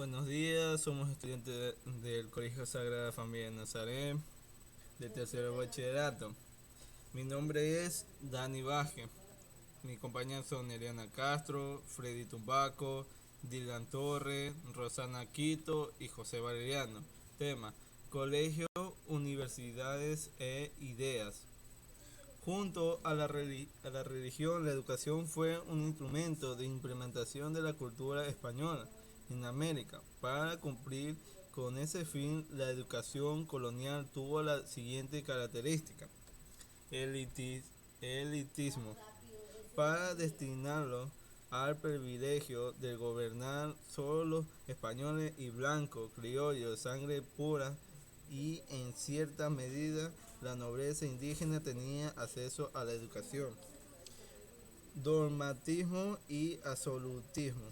Buenos días, somos estudiantes del Colegio Sagrada Familia de Nazaret, de tercero bachillerato. Mi nombre es Dani Baje. Mis compañeros son Eliana Castro, Freddy Tumbaco, Dylan Torre, Rosana Quito y José Valeriano. Tema: Colegio, Universidades e Ideas. Junto a la religión, la educación fue un instrumento de implementación de la cultura española en América. Para cumplir con ese fin, la educación colonial tuvo la siguiente característica: elitis- elitismo, para destinarlo al privilegio de gobernar solo los españoles y blancos, criollos, sangre pura, y en cierta medida la nobleza indígena tenía acceso a la educación. Dogmatismo y absolutismo.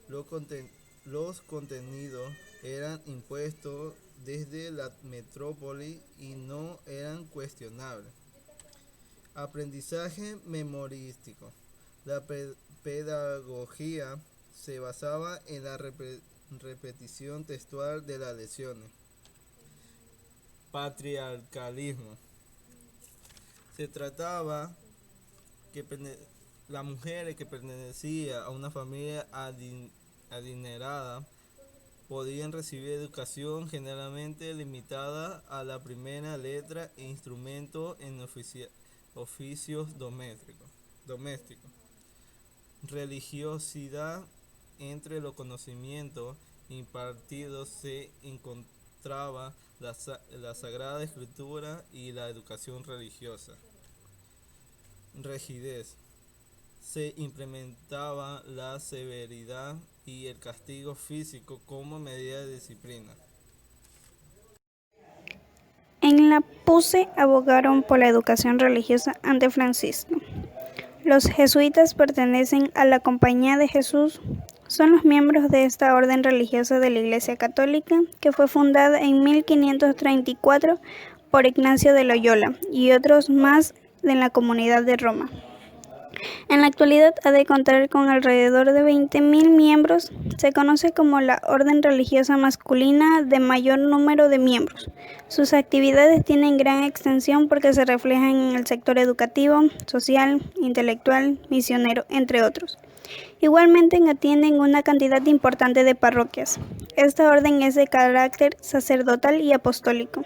Los, conten- los contenidos eran impuestos desde la metrópoli y no eran cuestionables. Aprendizaje memorístico. La pedagogía se basaba en la repetición textual de las lecciones. Patriarcalismo. Se trataba que las mujeres que pertenecían a una familia adinerada podían recibir educación generalmente limitada a la primera letra e instrumentos en oficios domésticos. Religiosidad. Entre los conocimientos impartidos se encontraba la Sagrada Escritura y la educación religiosa. Rigidez. Se implementaba la severidad y el castigo físico como medida de disciplina. En la PUCE abogaron por la educación religiosa ante Francisco. Los jesuitas pertenecen a la Compañía de Jesús. Son los miembros de esta orden religiosa de la Iglesia Católica, que fue fundada en 1534 por Ignacio de Loyola y otros más en la Comunidad de Roma. En la actualidad ha de contar con alrededor de 20.000 miembros. Se conoce como la orden religiosa masculina de mayor número de miembros. Sus actividades tienen gran extensión porque se reflejan en el sector educativo, social, intelectual, misionero, entre otros. Igualmente atienden una cantidad importante de parroquias. Esta orden es de carácter sacerdotal y apostólico,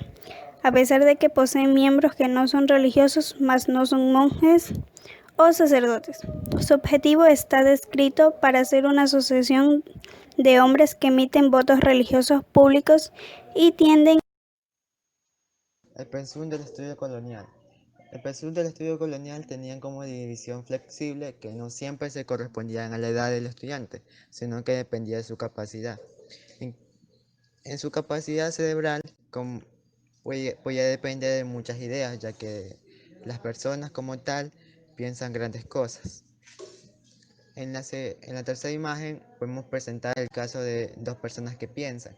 a pesar de que poseen miembros que no son religiosos, mas no son monjes o sacerdotes. Su objetivo está descrito para ser una asociación de hombres que emiten votos religiosos públicos y tienden. El pensum del estudio colonial. El pensum del estudio colonial tenían como división flexible que no siempre se correspondían a la edad del estudiante, sino que dependía de su capacidad. En, en su capacidad cerebral podía depender de muchas ideas, ya que las personas como tal piensan grandes cosas. En la tercera imagen podemos presentar el caso de dos personas que piensan.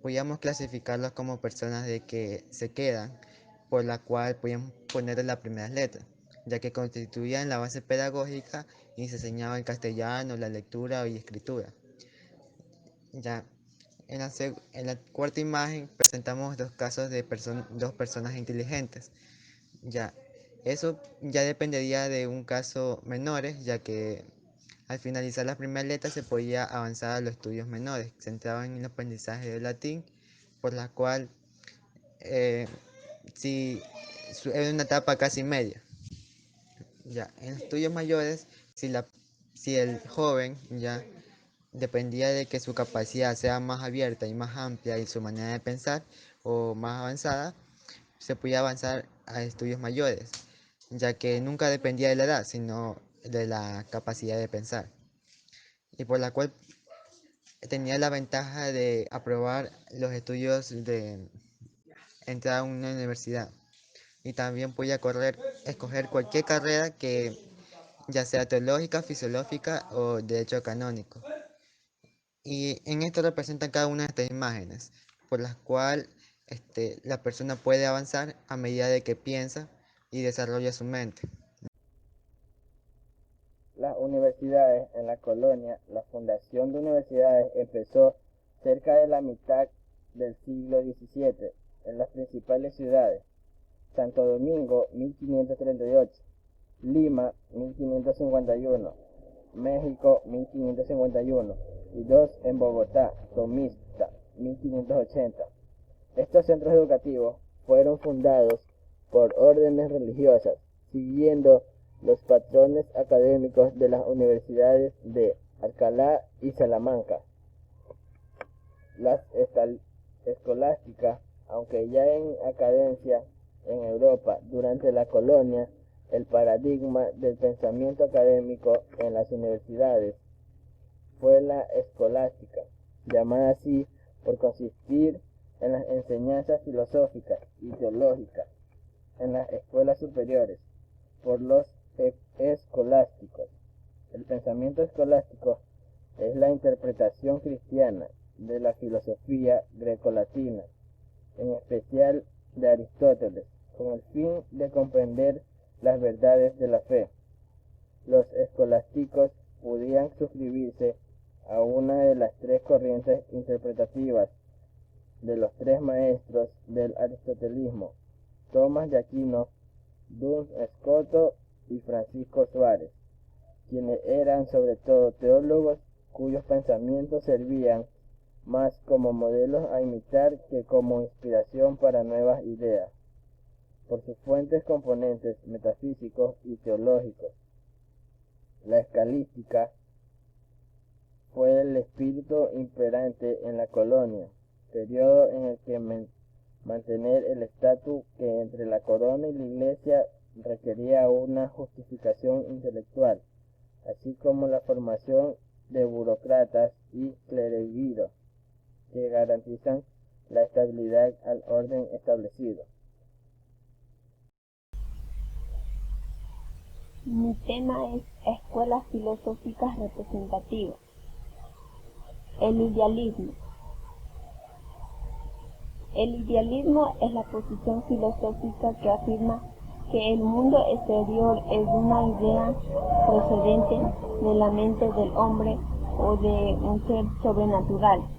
Podríamos clasificarlos como personas de que se quedan, por la cual podíamos ponerle las primeras letras, ya que constituían la base pedagógica y se enseñaba el castellano, la lectura y escritura. Ya en la cuarta imagen presentamos dos casos de dos personas inteligentes. Ya, eso ya dependería de un caso menores, ya que al finalizar las primeras letras se podía avanzar a los estudios menores, se entraba en el aprendizaje del latín, por la cual eh, si, era una etapa casi media. Ya, en los estudios mayores, si el joven ya dependía de que su capacidad sea más abierta y más amplia y su manera de pensar o más avanzada, se podía avanzar a estudios mayores, ya que nunca dependía de la edad, sino de la capacidad de pensar, y por la cual tenía la ventaja de aprobar los estudios de entrar a una universidad, y también podía escoger cualquier carrera que ya sea teológica, fisiológica o derecho canónico. Y en esto representan cada una de estas imágenes, por las cuales la persona puede avanzar a medida de que piensa y desarrolla su mente. Las universidades en la colonia. La fundación de universidades empezó cerca de la mitad del siglo XVII, en las principales ciudades: Santo Domingo, 1538, Lima, 1551, México, 1551, y dos en Bogotá, Tomista, 1580. Estos centros educativos fueron fundados por órdenes religiosas, siguiendo los patrones académicos de las universidades de Alcalá y Salamanca. Las escolásticas, aunque ya en acadencia en Europa durante la colonia, el paradigma del pensamiento académico en las universidades fue la escolástica, llamada así por consistir en las enseñanzas filosóficas y teológicas en las escuelas superiores por los escolásticos. El pensamiento escolástico es la interpretación cristiana de la filosofía grecolatina, en especial de Aristóteles, con el fin de comprender las verdades de la fe. Los escolásticos podían suscribirse a una de las tres corrientes interpretativas de los tres maestros del aristotelismo: Tomás de Aquino, Duns Scoto y Francisco Suárez, quienes eran sobre todo teólogos cuyos pensamientos servían más como modelos a imitar que como inspiración para nuevas ideas, por sus fuertes componentes metafísicos y teológicos. La escolástica fue el espíritu imperante en la colonia, periodo en el que mantener el estatus que entre la corona y la iglesia requería una justificación intelectual, así como la formación de burócratas y clérigos que garantizan la estabilidad al orden establecido. Mi tema es escuelas filosóficas representativas. El idealismo. El idealismo es la posición filosófica que afirma que el mundo exterior es una idea procedente de la mente del hombre o de un ser sobrenatural.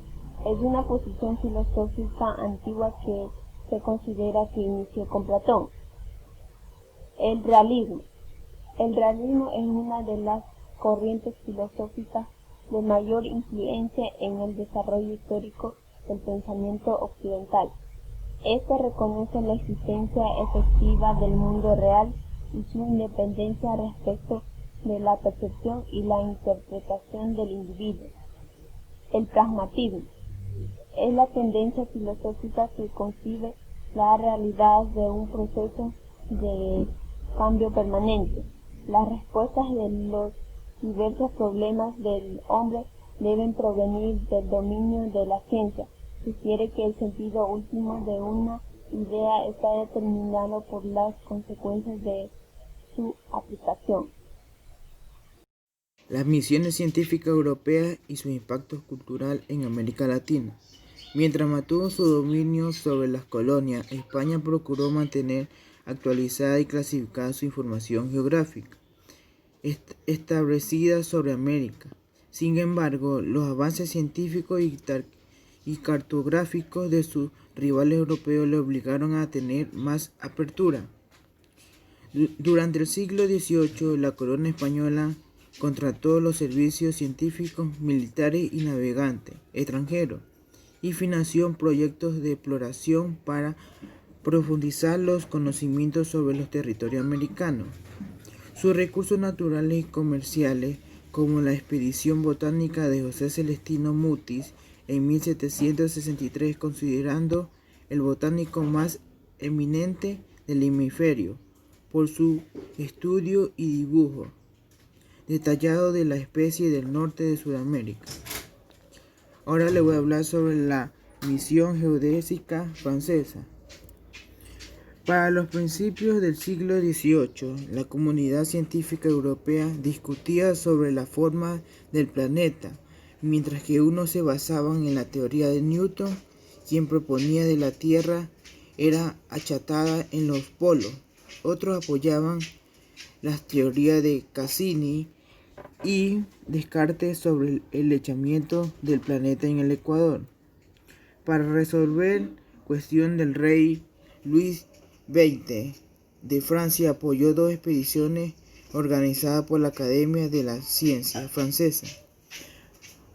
Es una posición filosófica antigua que se considera que inició con Platón. El realismo. El realismo es una de las corrientes filosóficas de mayor influencia en el desarrollo histórico del pensamiento occidental. Este reconoce la existencia efectiva del mundo real y su independencia respecto de la percepción y la interpretación del individuo. El pragmatismo es la tendencia filosófica que concibe la realidad de un proceso de cambio permanente. Las respuestas de los diversos problemas del hombre deben provenir del dominio de la ciencia. Sugiere que el sentido último de una idea está determinado por las consecuencias de su aplicación. Las misiones científicas europeas y su impacto cultural en América Latina. Mientras mantuvo su dominio sobre las colonias, España procuró mantener actualizada y clasificada su información geográfica establecida sobre América. Sin embargo, los avances científicos y cartográficos de sus rivales europeos le obligaron a tener más apertura. Durante el siglo XVIII, la corona española contrató los servicios científicos, militares y navegantes extranjeros y financió proyectos de exploración para profundizar los conocimientos sobre los territorios americanos. Sus recursos naturales y comerciales, como la expedición botánica de José Celestino Mutis en 1763, considerando el botánico más eminente del hemisferio, por su estudio y dibujo detallado de la especie del norte de Sudamérica. Ahora le voy a hablar sobre la misión geodésica francesa. Para los principios del siglo XVIII, la comunidad científica europea discutía sobre la forma del planeta, mientras que unos se basaban en la teoría de Newton, quien proponía que la Tierra era achatada en los polos. Otros apoyaban las teorías de Cassini y Descartes sobre el echamiento del planeta en el ecuador. Para resolver cuestión del rey Luis XX de Francia apoyó 2 expediciones organizadas por la Academia de la Ciencia francesa.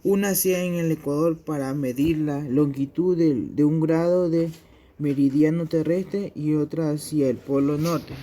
Una hacia en el Ecuador para medir la longitud de un grado de meridiano terrestre y otra hacia el Polo Norte.